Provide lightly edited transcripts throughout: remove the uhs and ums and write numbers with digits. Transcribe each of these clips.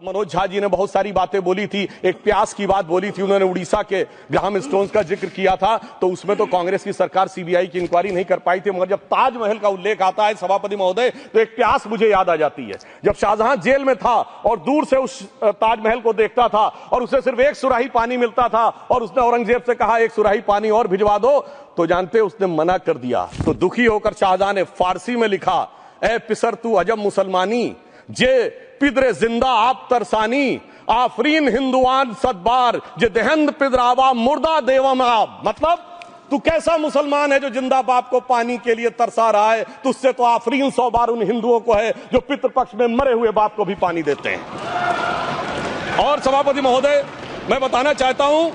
मनोज झा जी ने बहुत सारी बातें बोली थी, एक प्यास की बात बोली थी, उन्होंने उड़ीसा के ग्राहम स्टोन्स का जिक्र किया था, तो उसमें तो कांग्रेस की सरकार सीबीआई की इंक्वायरी नहीं कर पाई थी। मगर जब ताजमहल का उल्लेख आता है सभापति महोदय, तो एक प्यास मुझे याद आ जाती है। जब शाहजहां जेल में था और दूर से उस ताजमहल को देखता था और उसे सिर्फ एक सुराही पानी मिलता था और उसने औरंगजेब से कहा एक सुराही पानी और भिजवा दो, तो जानते उसने मना कर दिया। तो दुखी होकर शाहजहां ने फारसी में लिखा, ए पिसर तू अजब मुसलमानी, जे पिदरे जिंदा आप तरसानी, आफरीन हिंदुआन सदबार, जे देहंद पिदरावा मुर्दा देवम आप। मतलब तू कैसा मुसलमान है जो जिंदा बाप को पानी के लिए तरसा रहा है, तुझसे तो आफरीन 100 बार उन हिंदुओं को है जो पितृपक्ष में मरे हुए बाप को भी पानी देते हैं। और सभापति महोदय, मैं बताना चाहता हूं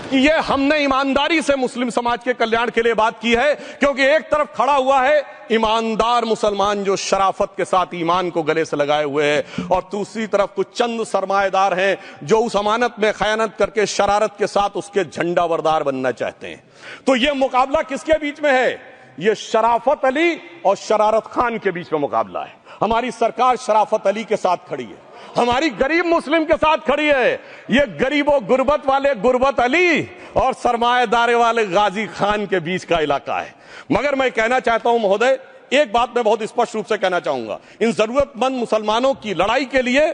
कि ये हमने ईमानदारी से मुस्लिम समाज के कल्याण के लिए बात की है, क्योंकि एक तरफ खड़ा हुआ है ईमानदार मुसलमान जो शराफत के साथ ईमान को गले से लगाए हुए हैं, और दूसरी तरफ कुछ चंद सरमाएदार हैं जो उस अमानत में खयानत करके शरारत के साथ उसके झंडावरदार बनना चाहते हैं। तो ये मुकाबला किसके बीच में है? ये शराफत अली और शरारत खान के बीच में मुकाबला है। हमारी सरकार शराफत अली के साथ खड़ी है, हमारी गरीब मुस्लिम के साथ खड़ी है। ये गरीबों गुर्बत वाले गुर्बत अली और सरमाएदार वाले गाजी खान के बीच का इलाका है। मगर मैं कहना चाहता हूं महोदय, एक बात मैं बहुत स्पष्ट रूप से कहना चाहूंगा, इन जरूरतमंद मुसलमानों की लड़ाई के लिए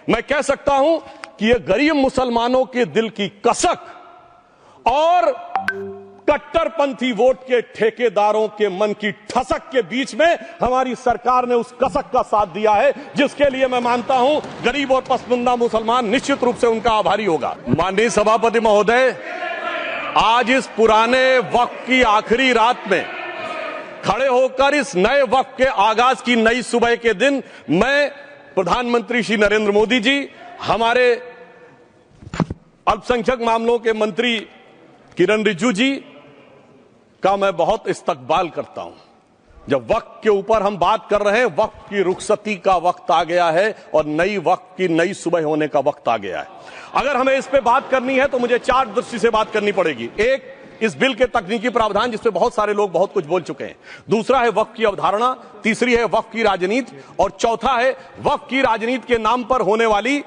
मैं कह सकता हूं कि ये गरीब मुसलमानों के दिल की कसक और कट्टरपंथी वोट के ठेकेदारों के मन की ठसक के बीच में हमारी सरकार ने उस कसक का साथ दिया है, जिसके लिए मैं मानता हूं गरीब और पसमानदा मुसलमान निश्चित रूप से उनका आभारी होगा। माननीय सभापति महोदय, आज इस पुराने वक्त की आखिरी रात में खड़े होकर इस नए वक्त के आगाज की नई सुबह के दिन मैं प्रधानमंत्री श्री नरेंद्र मोदी जी, हमारे अल्पसंख्यक मामलों के मंत्री किरण रिजिजू जी का मैं बहुत इस्तकबाल करता हूं। जब वक्त के ऊपर हम बात कर रहे हैं, वक्त की रुखसती का वक्त आ गया है और नई वक्त की नई सुबह होने का वक्त आ गया है। अगर हमें इस पे बात करनी है तो मुझे 4 दृष्टि से बात करनी पड़ेगी। एक, इस बिल के तकनीकी प्रावधान जिसपे बहुत सारे लोग बहुत कुछ बोल चुके हैं। दूसरा है वक्त की अवधारणा, तीसरी है वक्त की राजनीति, और चौथा है वक्त की राजनीति के नाम पर होने वाली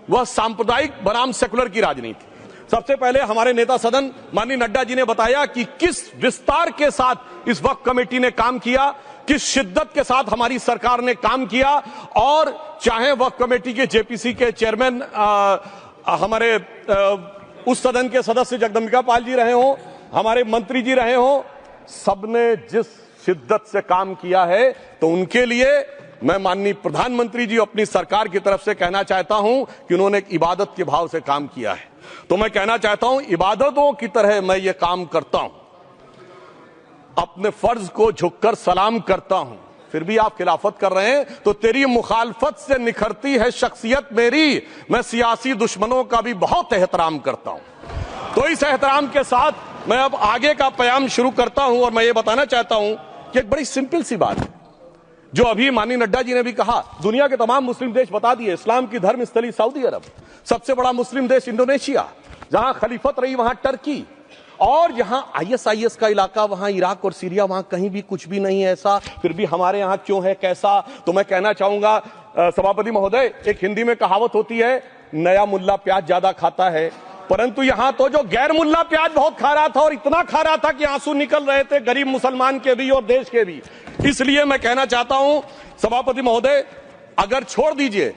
वह सांप्रदायिक बनाम सेकुलर की राजनीति। सबसे पहले हमारे नेता सदन माननीय नड्डा जी ने बताया कि किस विस्तार के साथ इस वक्त कमेटी ने काम किया, किस शिद्दत के साथ हमारी सरकार ने काम किया। और चाहे वक्त कमेटी के जेपीसी के चेयरमैन हमारे उस सदन के सदस्य जगदम्बिका पाल जी रहे हों, हमारे मंत्री जी रहे हों, सबने जिस शिद्दत से काम किया है, तो उनके लिए मैं माननीय प्रधानमंत्री जी अपनी सरकार की तरफ से कहना चाहता हूं कि उन्होंने एक इबादत के भाव से काम किया है। तो मैं कहना चाहता हूं, इबादतों की तरह मैं ये काम करता हूं, अपने फर्ज को झुककर सलाम करता हूं, फिर भी आप खिलाफत कर रहे हैं तो तेरी मुखालफत से निखरती है शख्सियत मेरी, मैं सियासी दुश्मनों का भी बहुत एहतराम करता हूं। तो इस एहतराम के साथ मैं अब आगे का प्याम शुरू करता हूं, और मैं ये बताना चाहता हूं कि एक बड़ी सिंपल सी बात है जो अभी माननीय नड्डा जी ने भी कहा। दुनिया के तमाम मुस्लिम देश बता दिए, इस्लाम की धर्म स्थली सऊदी अरब, सबसे बड़ा मुस्लिम देश इंडोनेशिया, जहां खलीफत रही वहां टर्की, और जहां आईएसआईएस का इलाका वहां इराक और सीरिया, वहां कहीं भी कुछ भी नहीं है ऐसा, फिर भी हमारे यहां क्यों है कैसा। तो मैं कहना चाहूंगा सभापति महोदय, एक हिंदी में कहावत होती है, नया मुल्ला प्याज ज्यादा खाता है, परंतु यहां तो जो गैर मुल्ला प्याज बहुत खा रहा था, और इतना खा रहा था कि आंसू निकल रहे थे गरीब मुसलमान के भी और देश के भी। इसलिए मैं कहना चाहता हूं सभापति महोदय, अगर छोड़ दीजिए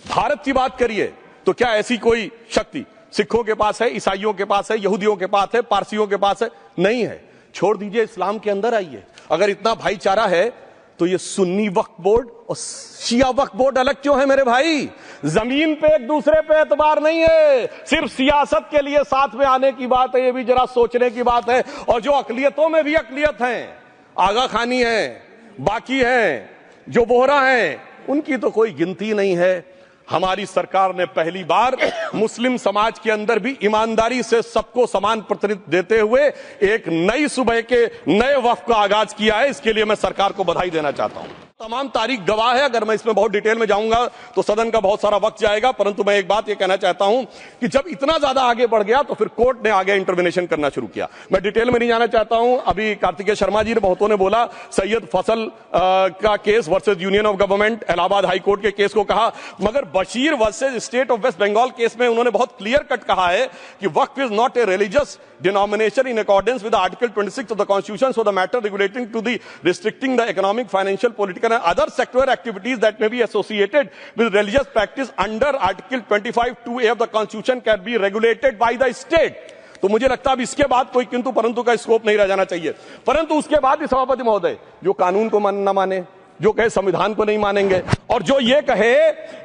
भारत की बात करिए, तो क्या ऐसी कोई शक्ति सिखों के पास है, ईसाइयों के पास है, यहूदियों के पास है, पारसियों के पास है? नहीं है। छोड़ दीजिए, इस्लाम के अंदर आइए। अगर इतना भाईचारा है तो ये सुन्नी वक्फ बोर्ड और शिया वक्फ बोर्ड अलग क्यों है मेरे भाई? जमीन पे एक दूसरे पे एतबार नहीं है, सिर्फ सियासत के लिए साथ में आने की बात है। ये भी जरा सोचने की बात है। और जो अकलियतों में भी अकलियत है, आगा खानी है, बाकी है, जो बोहरा है, उनकी तो कोई गिनती नहीं है। हमारी सरकार ने पहली बार मुस्लिम समाज के अंदर भी ईमानदारी से सबको समान प्रतिनिधित्व देते हुए एक नई सुबह के नए वक्त का आगाज किया है। इसके लिए मैं सरकार को बधाई देना चाहता हूं। तमाम तारीख गवाह है। अगर मैं इसमें बहुत डिटेल में जाऊंगा तो सदन का बहुत सारा वक्त जाएगा, परंतु मैं एक बात यह कहना चाहता हूं कि जब इतना ज्यादा आगे बढ़ गया तो फिर कोर्ट ने आगे इंटरवेनेशन करना शुरू किया। मैं डिटेल में नहीं जाना चाहता हूं। अभी कार्तिकेय शर्मा जी ने बहुतों ने बोला सैयद फसल का case versus union of government, Allahabad high court के केस को कहा, मगर Bashir versus state of West Bengal case में उन्होंने बहुत क्लियर कट कहा है कि Waqf is not a religious denomination in accordance with article 26 of the constitution, so the matter regulating to the restricting the economic, financial, political and other sector activities that may be associated with religious practice under article 25(2)(a) of the constitution can be regulated by the state। तो मुझे लगता है अब इसके बाद कोई किंतु परंतु का स्कोप नहीं रह जाना चाहिए। परंतु उसके बाद भी सभापति महोदय जो कानून को न माने, जो कहे संविधान को नहीं मानेंगे, और जो ये कहे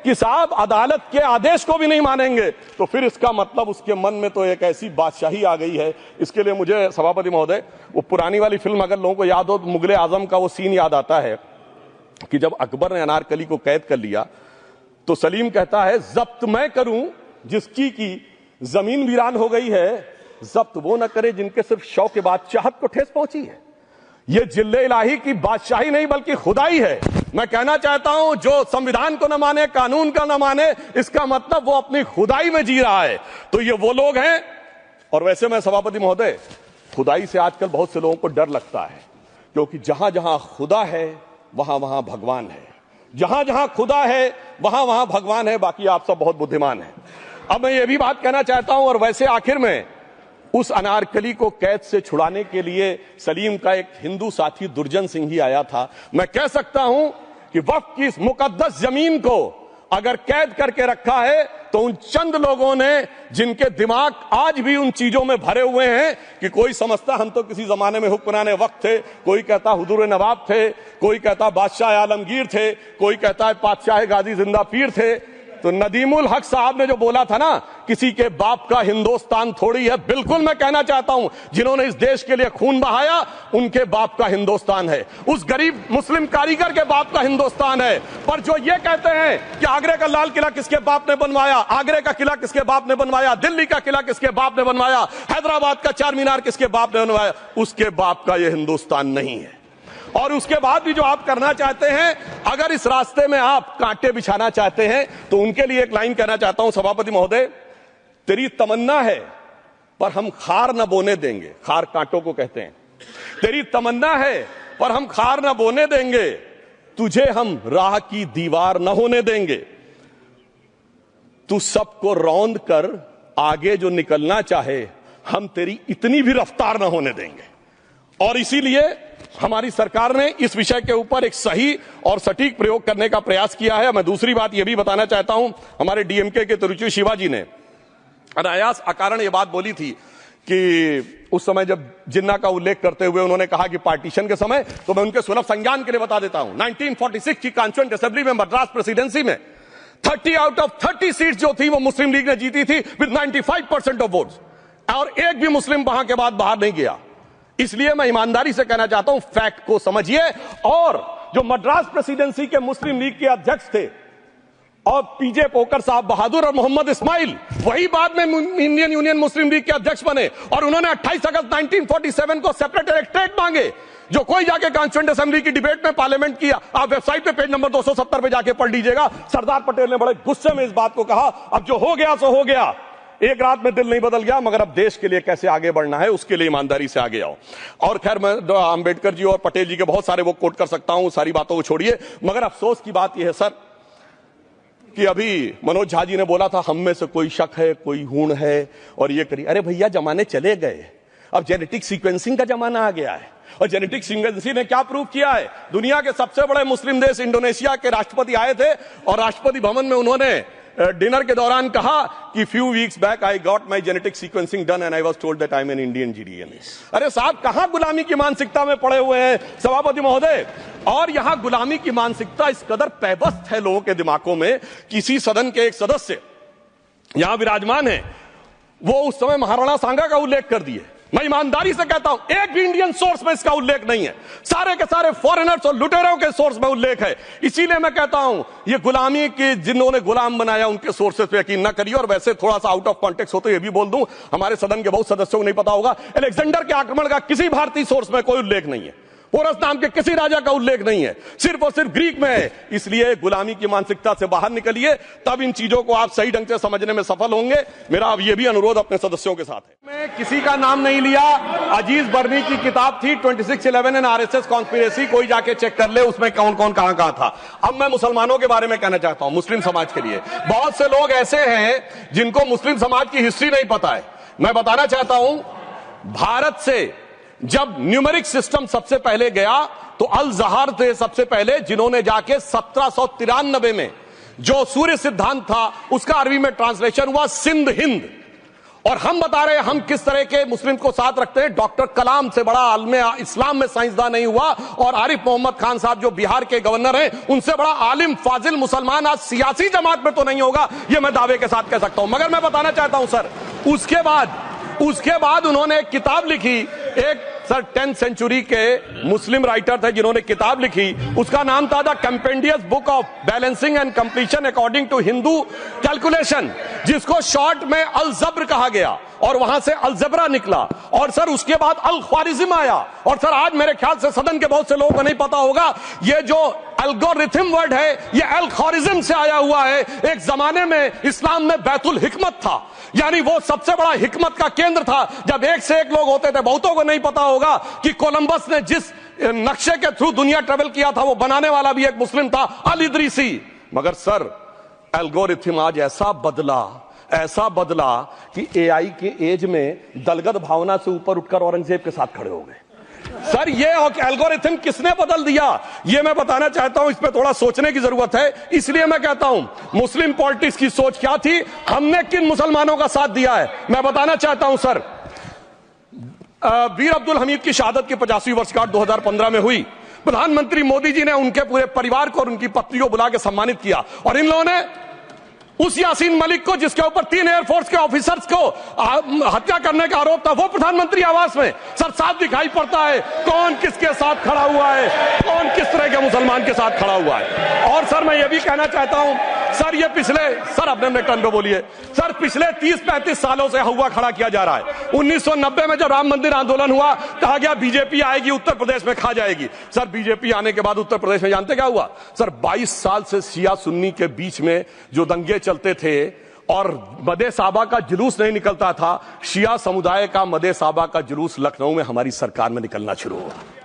कि साहब अदालत के आदेश को भी नहीं मानेंगे, तो फिर इसका मतलब उसके मन में तो एक ऐसी बादशाही आ गई है। इसके लिए मुझे सभापति महोदय वो पुरानी वाली फिल्म अगर लोगों को याद हो तो मुगले आजम का वो सीन याद आता है कि जब अकबर ने अनारकली को कैद कर लिया तो सलीम कहता है जब्त मैं करूं जिसकी की जमीन वीरान हो गई है, जब्त वो न करे जिनके सिर्फ शौ के बाद चाहत को ठेस पहुंची है। ये जिल्ले इलाही की बादशाही नहीं बल्कि खुदाई है। मैं कहना चाहता हूं जो संविधान को न माने, कानून का न माने, इसका मतलब वो अपनी खुदाई में जी रहा है। तो ये वो लोग हैं। और वैसे मैं सभापति महोदय खुदाई से आजकल बहुत से लोगों को डर लगता है, क्योंकि जहां जहां खुदा है वहां वहां भगवान है, जहां जहां खुदा है वहां वहां भगवान है। बाकी आप सब बहुत बुद्धिमान हैं। अब मैं ये भी बात कहना चाहता हूं, और वैसे आखिर में उस अनारकली को कैद से छुड़ाने के लिए सलीम का एक हिंदू साथी दुर्जन सिंह ही आया था। मैं कह सकता हूं कि वक्फ की इस मुकद्दस जमीन को अगर कैद करके रखा है तो उन चंद लोगों ने जिनके दिमाग आज भी उन चीजों में भरे हुए हैं कि कोई समझता हम तो किसी जमाने में हुक्मरान वक्त थे, कोई कहता हुजूर नवाब थे, कोई कहता बादशाह आलमगीर थे, कोई कहता है बादशाह गाजी जिंदा पीर थे। तो नदीमुल हक साहब ने जो बोला था ना, किसी के बाप का हिंदुस्तान थोड़ी है, बिल्कुल मैं कहना चाहता हूं जिन्होंने इस देश के लिए खून बहाया उनके बाप का हिंदुस्तान है, उस गरीब मुस्लिम कारीगर के बाप का हिंदुस्तान है। पर जो ये कहते हैं कि आगरे का लाल किला किसके बाप ने बनवाया, आगरे का किला किसके बाप ने बनवाया, दिल्ली का किला किसके बाप ने बनवाया, हैदराबाद का चार मीनार किसके बाप ने बनवाया, उसके बाप का यह हिंदुस्तान नहीं है। और उसके बाद भी जो आप करना चाहते हैं, अगर इस रास्ते में आप कांटे बिछाना चाहते हैं, तो उनके लिए एक लाइन कहना चाहता हूं सभापति महोदय, तेरी तमन्ना है पर हम खार न बोने देंगे, खार कांटों को कहते हैं, तेरी तमन्ना है पर हम खार न बोने देंगे, तुझे हम राह की दीवार न होने देंगे, तू सबको रौंद कर आगे जो निकलना चाहे हम तेरी इतनी भी रफ्तार न होने देंगे। और इसीलिए हमारी सरकार ने इस विषय के ऊपर एक सही और सटीक प्रयोग करने का प्रयास किया है। मैं दूसरी बात यह भी बताना चाहता हूं, हमारे डीएमके के तिरुचि शिवाजी ने अनायास अकारण यह बात बोली थी कि उस समय जब जिन्ना का उल्लेख करते हुए उन्होंने कहा कि पार्टीशन के समय, तो मैं उनके सुलभ संज्ञान के लिए बता देता हूं, 1946 की कॉन्स्टिट्यूएंट असेंबली में मद्रास प्रेसिडेंसी में 30 आउट ऑफ 30 सीट जो थी वो मुस्लिम लीग ने जीती थी विद 95% ऑफ वोट्स, और एक भी मुस्लिम वहां के बाद बाहर नहीं गया। इसलिए मैं ईमानदारी से कहना चाहता हूं फैक्ट को समझिए। और जो मद्रास प्रेसिडेंसी के मुस्लिम लीग के अध्यक्ष थे और पीजे पोकर साहब बहादुर और मोहम्मद इस्माइल, वही बाद में इंडियन यूनियन मुस्लिम लीग के अध्यक्ष बने, और उन्होंने 28 अगस्त 1947 को सेपरेट इलेक्टोरेट मांगे। जो कोई जाके कॉन्स्टिट्यूएंट असेंबली की डिबेट में पार्लियामेंट किया, आप वेबसाइट पे पेज नंबर 270 पे जाके पढ़ लीजिएगा, सरदार पटेल ने बड़े गुस्से में इस बात को कहा, अब जो हो गया सो हो गया, एक रात में दिल नहीं बदल गया, मगर अब देश के लिए कैसे आगे बढ़ना है उसके लिए ईमानदारी से आगे आओ। और खैर मैं अंबेडकर जी और पटेल जी के बहुत सारे वो कोट कर सकता हूं, सारी बातों को छोड़िए, मगर अफसोस की बात यह है सर कि अभी मनोज झा जी ने बोला था हम में से कोई शक है, कोई हूण है और ये करिए। अरे भैया जमाने चले गए, अब जेनेटिक सीक्वेंसिंग का जमाना आ गया है। और जेनेटिक सीक्वेंसिंग ने क्या प्रूव किया है, दुनिया के सबसे बड़े मुस्लिम देश इंडोनेशिया के राष्ट्रपति आए थे और राष्ट्रपति भवन में उन्होंने डिनर के दौरान कहा कि few weeks back I got my genetic sequencing done and I was told that I am an Indian GDNA. अरे साहब कहां गुलामी की मानसिकता में पड़े हुए हैं सभापति महोदय। और यहां गुलामी की मानसिकता इस कदर पैबस्त है लोगों के दिमागों में, किसी सदन के एक सदस्य यहां विराजमान है, वो उस समय महाराणा सांगा का उल्लेख कर दिए। मैं ईमानदारी से कहता हूं एक भी इंडियन सोर्स में इसका उल्लेख नहीं है, सारे के सारे फॉरेनर्स और लुटेरों के सोर्स में उल्लेख है। इसीलिए मैं कहता हूं ये गुलामी के जिन्होंने गुलाम बनाया उनके सोर्सेस पे यकीन ना करिए। और वैसे थोड़ा सा आउट ऑफ कॉन्टेक्स्ट हो तो ये भी बोल दूं, हमारे सदन के बहुत सदस्यों को नहीं पता होगा, अलेक्जेंडर के आक्रमण का किसी भारतीय सोर्स में कोई उल्लेख नहीं है। पोरस नाम के किसी राजा का उल्लेख नहीं है, सिर्फ और सिर्फ ग्रीक में है। इसलिए गुलामी की मानसिकता से बाहर निकलिए, तब इन चीजों को आप सही ढंग से समझने में सफल होंगे। मेरा अब यह भी अनुरोध अपने सदस्यों के साथ है। मैं किसी का नाम नहीं लिया, अजीज बर्नी की किताब थी 2611 एंड आरएसएस कॉन्स्पिरेसी, कोई जाके चेक कर ले उसमें कौन कौन कहां कहां था। अब मैं मुसलमानों के बारे में कहना चाहता हूं, मुस्लिम समाज के लिए। बहुत से लोग ऐसे हैं जिनको मुस्लिम समाज की हिस्ट्री नहीं पता है। मैं बताना चाहता हूं, भारत से जब न्यूमेरिक सिस्टम सबसे पहले गया तो अल जहार थे सबसे पहले, जिन्होंने जाके 1793 में जो सूर्य सिद्धांत था उसका अरबी में ट्रांसलेशन हुआ सिंध हिंद। और हम बता रहे हैं हम किस तरह के मुस्लिम को साथ रखते हैं। डॉक्टर कलाम से बड़ा आलिम इस्लाम में साइंसदान नहीं हुआ, और आरिफ मोहम्मद खान साहब जो बिहार के गवर्नर हैं उनसे बड़ा आलिम फाजिल मुसलमान आज सियासी जमात में तो नहीं होगा, यह मैं दावे के साथ कह सकता हूं। मगर मैं बताना चाहता हूं सर, उसके बाद उन्होंने एक किताब लिखी, एक सर 10th सेंचुरी के मुस्लिम राइटर थे जिन्होंने किताब लिखी, उसका नाम था the compendious book of balancing and completion according to Hindu calculation, जिसको शॉर्ट में अल जब्र कहा गया, और वहां से अलजबरा निकला। और सर उसके बाद अल ख्वारिज्म आया। और सर आज मेरे ख्याल से सदन के बहुत से लोगों को नहीं पता होगा, ये जो एल्गोरिथम वर्ड है ये अल ख्वारिज्म से आया हुआ है। एक जमाने में इस्लाम में बैतुल हिकमत था, यानी वो सबसे बड़ा हिकमत का केंद्र था। जब एक से एक लोग होते थे, बहुतों को नहीं पता होगा कि कोलंबस ने जिस नक्शे के थ्रू दुनिया ट्रेवल किया था वो बनाने वाला भी एक मुस्लिम था, अल इदरीसी। मगर सर एल्गोरिथम आज ऐसा बदला कि एआई के एज में दलगत भावना से ऊपर उठकर औरंगजेब के साथ खड़े हो गए। सर ये एल्गोरिथम किसने बदल दिया, ये मैं बताना चाहता हूं। इस पे थोड़ा सोचने की जरूरत है। इसलिए मैं कहता हूं मुस्लिम पॉलिटिक्स की सोच क्या थी, हमने किन मुसलमानों का साथ दिया है, मैं बताना चाहता हूं सर। वीर अब्दुल हमीद की शहादत की 50वीं वर्षगांठ 2015 में हुई। प्रधानमंत्री मोदी जी ने उनके पूरे परिवार को और उनकी पत्नी को बुला के सम्मानित किया, और इन लोगों ने उस यासीन मलिक को, जिसके ऊपर 3 एयरफोर्स के ऑफिसर्स को हत्या करने का आरोप था, वो प्रधानमंत्री आवास में। सर साफ दिखाई पड़ता है कौन किसके साथ खड़ा हुआ है, कौन किस तरह के मुसलमान के साथ खड़ा हुआ है। और सर मैं ये भी कहना चाहता हूं सर, ये सर अपने टर्न पे बोलिए सर, पिछले 30-35 सालों से हुआ खड़ा किया जा रहा है। 1990 में जब राम मंदिर आंदोलन हुआ, कहा गया बीजेपी आएगी उत्तर प्रदेश में खा जाएगी। सर बीजेपी आने के बाद उत्तर प्रदेश में जानते क्या हुआ सर, 22 साल से शिया सुन्नी के बीच में जो दंगे चलते थे और मदे साबा का जुलूस नहीं निकलता था, शिया समुदाय का मदे साबा का जुलूस लखनऊ में हमारी सरकार में निकलना शुरू हुआ।